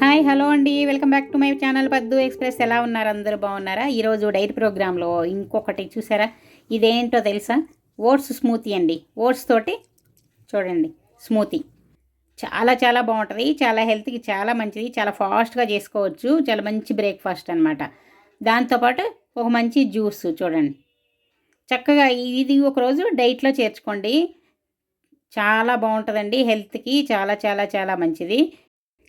Hi hello అండి, welcome back to my channel పద్దు express. ఎలా ఉన్నారు? అందరూ బాగున్నారా? ఈరోజు డైట్ ప్రోగ్రాంలో ఇంకొకటి చూసారా? ఇదేంటో తెలుసా? ఓట్స్ స్మూతీ అండి. ఓట్స్ తోటి చూడండి స్మూతీ చాలా చాలా బాగుంటుంది. చాలా హెల్త్కి చాలా మంచిది. చాలా ఫాస్ట్గా చేసుకోవచ్చు. చాలా మంచి బ్రేక్ఫాస్ట్ అనమాట. దాంతోపాటు ఒక మంచి జ్యూస్ చూడండి. చక్కగా ఇది ఒకరోజు డైట్లో చేర్చుకోండి. చాలా బాగుంటుందండి. హెల్త్కి చాలా చాలా చాలా మంచిది.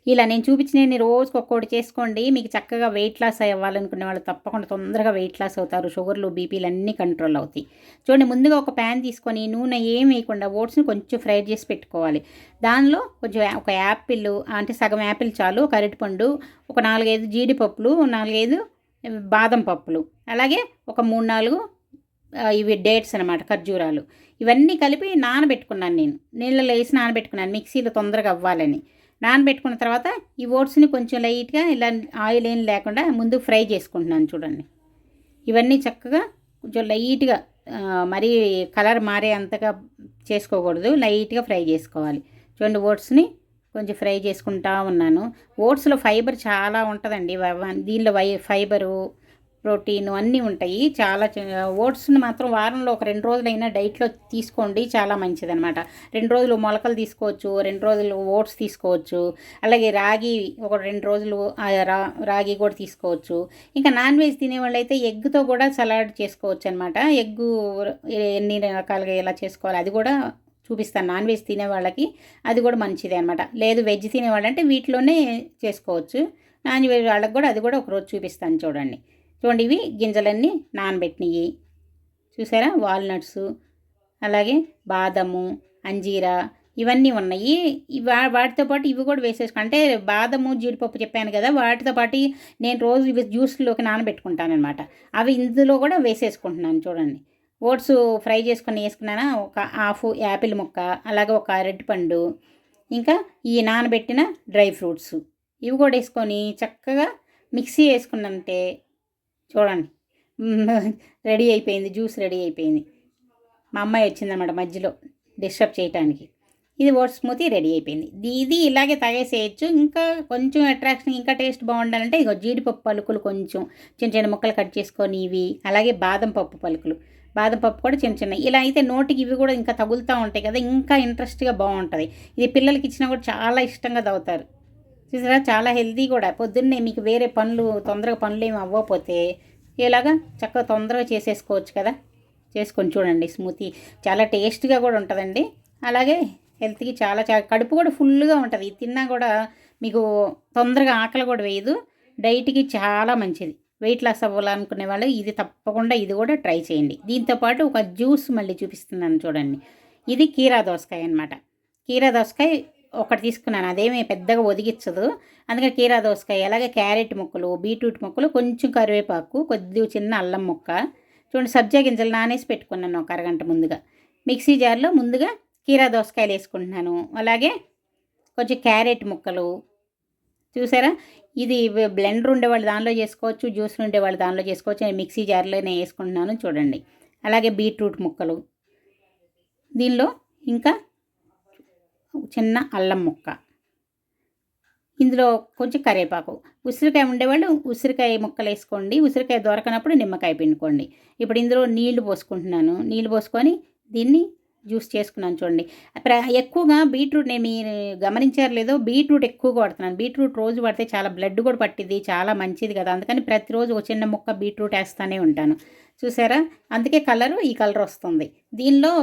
ఇలా నేను చూపించినవి రోజుకి ఒక్కోటి చేసుకోండి. మీకు చక్కగా వెయిట్ లాస్ అవ్వాలనుకునే వాళ్ళు తప్పకుండా తొందరగా వెయిట్ లాస్ అవుతారు. షుగర్లు, బీపీలు అన్నీ కంట్రోల్ అవుతాయి. చూడండి, ముందుగా ఒక ప్యాన్ తీసుకొని నూనె ఏం వేయకుండా ఓట్స్ని కొంచెం ఫ్రై చేసి పెట్టుకోవాలి. దానిలో కొంచెం ఒక యాపిల్, అంటే సగం యాపిల్ చాలు, ఒక అరటిపండు, ఒక 4-5 జీడిపప్పులు, 4-5 బాదం పప్పులు, అలాగే ఒక 3-4 ఇవి డేట్స్ అనమాట, ఖర్జూరాలు. ఇవన్నీ కలిపి నానబెట్టుకున్నాను. నేను నీళ్ళలో వేసి నానబెట్టుకున్నాను, మిక్సీలో తొందరగా అవ్వాలని. నానబెట్టుకున్న తర్వాత ఈ ఓట్స్ని కొంచెం లైట్గా ఇలా ఆయిల్ ఏం లేకుండా ముందు ఫ్రై చేసుకుంటున్నాను చూడండి. ఇవన్నీ చక్కగా కొంచెం లైట్గా, మరీ కలర్ మారే అంతగా చేసుకోకూడదు, లైట్గా ఫ్రై చేసుకోవాలి. చూడండి, ఓట్స్ని కొంచెం ఫ్రై చేసుకుంటా ఉన్నాను. ఓట్స్లో ఫైబర్ చాలా ఉంటుందండి. దీనిలో ఫైబరు, ప్రోటీన్ అన్నీ ఉంటాయి. చాలా ఓట్స్ని మాత్రం వారంలో ఒక 2 రోజులైనా డైట్లో తీసుకోండి, చాలా మంచిదనమాట. 2 రోజులు మొలకలు తీసుకోవచ్చు, 2 రోజులు ఓట్స్ తీసుకోవచ్చు. అలాగే రాగి ఒక 2 రోజులు రాగి కూడా తీసుకోవచ్చు. ఇంకా నాన్ వెజ్ తినేవాళ్ళు అయితే ఎగ్తో కూడా సలాడ్ చేసుకోవచ్చు అనమాట. ఎగ్గు ఎన్ని రకాలుగా ఎలా చేసుకోవాలి అది కూడా చూపిస్తాను. నాన్ వెజ్ తినే వాళ్ళకి అది కూడా మంచిదే అనమాట. లేదు వెజ్ తినేవాళ్ళంటే వీటిలోనే చేసుకోవచ్చు. నాన్ వెజ్ వాళ్ళకి కూడా అది కూడా ఒకరోజు చూపిస్తాను చూడండి. చూడండి, ఇవి గింజలన్నీ నానబెట్టినవి చూసారా? వాల్నట్స్, అలాగే బాదము, అంజీరా ఇవన్నీ ఉన్నాయి. వాటితో పాటు ఇవి కూడా వేసేసుకో, అంటే బాదము, జీడిపప్పు చెప్పాను కదా, వాటితో పాటు నేను రోజు ఇవి జ్యూస్లోకి నానబెట్టుకుంటాను అనమాట. అవి ఇందులో కూడా వేసేసుకుంటున్నాను చూడండి. ఓట్స్ ఫ్రై చేసుకొని వేసుకున్నాను, ఒక హాఫ్ యాపిల్ ముక్క, అలాగే ఒక అరటిపండు, ఇంకా ఈ నానబెట్టిన డ్రై ఫ్రూట్స్ ఇవి కూడా వేసుకొని చక్కగా మిక్సీ వేసుకున్నంటే చూడండి రెడీ అయిపోయింది, జ్యూస్ రెడీ అయిపోయింది. మా అమ్మాయి వచ్చిందన్నమాట మధ్యలో డిస్టర్బ్ చేయడానికి. ఇది ఓట్స్ స్మూతీ రెడీ అయిపోయింది. ఇది ఇలాగే తాగేసేయచ్చు. ఇంకా కొంచెం అట్రాక్షన్, ఇంకా టేస్ట్ బాగుండాలంటే ఇగో జీడిపప్పు పలుకులు కొంచెం చిన్న చిన్న ముక్కలు కట్ చేసుకొని ఇవి, అలాగే బాదం పప్పు పలుకులు, బాదం పప్పు కూడా చిన్న చిన్న, ఇలా అయితే నోటికి ఇవి కూడా ఇంకా తగులుతూ ఉంటాయి కదా, ఇంకా ఇంట్రెస్ట్గా బాగుంటుంది. ఇది పిల్లలకి ఇచ్చినా కూడా చాలా ఇష్టంగా తాగుతారు. చూసారా? చాలా హెల్తీ కూడా. పొద్దున్నే మీకు వేరే పనులు, తొందరగా పనులు ఏమి అవ్వకపోతే ఇలాగా చక్కగా తొందరగా చేసేసుకోవచ్చు కదా. చేసుకొని చూడండి, స్మూతీ చాలా టేస్ట్గా కూడా ఉంటుందండి. అలాగే హెల్త్కి చాలా చాలా, కడుపు కూడా ఫుల్గా ఉంటుంది. ఇది తిన్నా కూడా మీకు తొందరగా ఆకలి కూడా వేయదు. డైట్కి చాలా మంచిది. వెయిట్ లాస్ అవ్వాలనుకునే వాళ్ళు ఇది తప్పకుండా ఇది కూడా ట్రై చేయండి. దీంతోపాటు ఒక జ్యూస్ మళ్ళీ చూపిస్తున్నాను చూడండి. ఇది కీరా దోసకాయ అనమాట. కీరా దోసకాయ ఒకటి తీసుకున్నాను, అదేమీ పెద్దగా ఒదిగించదు. అందుకని కీరా దోసకాయ, అలాగే క్యారెట్ ముక్కలు, బీట్రూట్ ముక్కలు, కొంచెం కరివేపాకు, కొద్దిగా చిన్న అల్లం ముక్క. చూడండి, సబ్జా గింజలు నానేసి పెట్టుకున్నాను ఒక అరగంట ముందుగా. మిక్సీ జార్లో ముందుగా కీరా దోసకాయలు వేసుకుంటున్నాను, అలాగే కొంచెం క్యారెట్ ముక్కలు. చూసారా? ఇది బ్లెండర్ ఉండేవాళ్ళు దానిలో చేసుకోవచ్చు, జ్యూస్లు ఉండేవాళ్ళు దానిలో చేసుకోవచ్చు. నేను మిక్సీ జార్లోనే వేసుకుంటున్నాను చూడండి. అలాగే బీట్రూట్ ముక్కలు, దీనిలో ఇంకా చిన్న అల్లం ముక్క, ఇందులో కొంచెం కరివేపాకు. ఉసిరికాయ ఉండేవాళ్ళు ఉసిరికాయ ముక్కలు వేసుకోండి. ఉసిరికాయ దొరకనప్పుడు నిమ్మకాయ పిండుకోండి. ఇప్పుడు ఇందులో నీళ్లు పోసుకుంటున్నాను. నీళ్లు పోసుకొని దీన్ని జ్యూస్ చేసుకున్నాను చూడండి. ఎక్కువగా బీట్రూట్, నేను మీరు గమనించారు లేదో, బీట్రూట్ ఎక్కువగా వాడుతున్నాను. బీట్రూట్ రోజు పడితే చాలా బ్లడ్ కూడా పట్టింది, చాలా మంచిది కదా. అందుకని ప్రతిరోజు ఒక చిన్న ముక్క బీట్రూట్ వేస్తూనే ఉంటాను. చూసారా? అందుకే ఈ కలర్ వస్తుంది. దీనిలో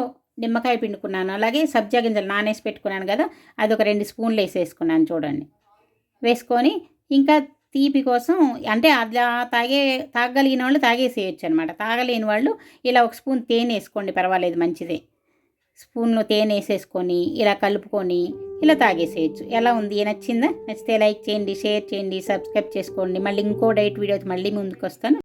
నిమ్మకాయ పిండుకున్నాను, అలాగే సబ్జా గింజలు నానేసి పెట్టుకున్నాను కదా, అది ఒక 2 స్పూన్లు వేసేసుకున్నాను చూడండి. వేసుకొని ఇంకా తీపి కోసం, అంటే అలా తాగగలిగిన వాళ్ళు తాగేసేయచ్చు అనమాట. తాగలేని వాళ్ళు ఇలా ఒక స్పూన్ తేనె వేసుకోండి, పర్వాలేదు, మంచిదే. స్పూన్లో తేనె వేసేసుకొని ఇలా కలుపుకొని ఇలా తాగేసేయచ్చు. ఎలా ఉంది? నచ్చిందా? నచ్చితే లైక్ చేయండి, షేర్ చేయండి, సబ్స్క్రైబ్ చేసుకోండి. మళ్ళీ ఇంకో డైట్ వీడియోతో మళ్ళీ ముందుకు వస్తాను.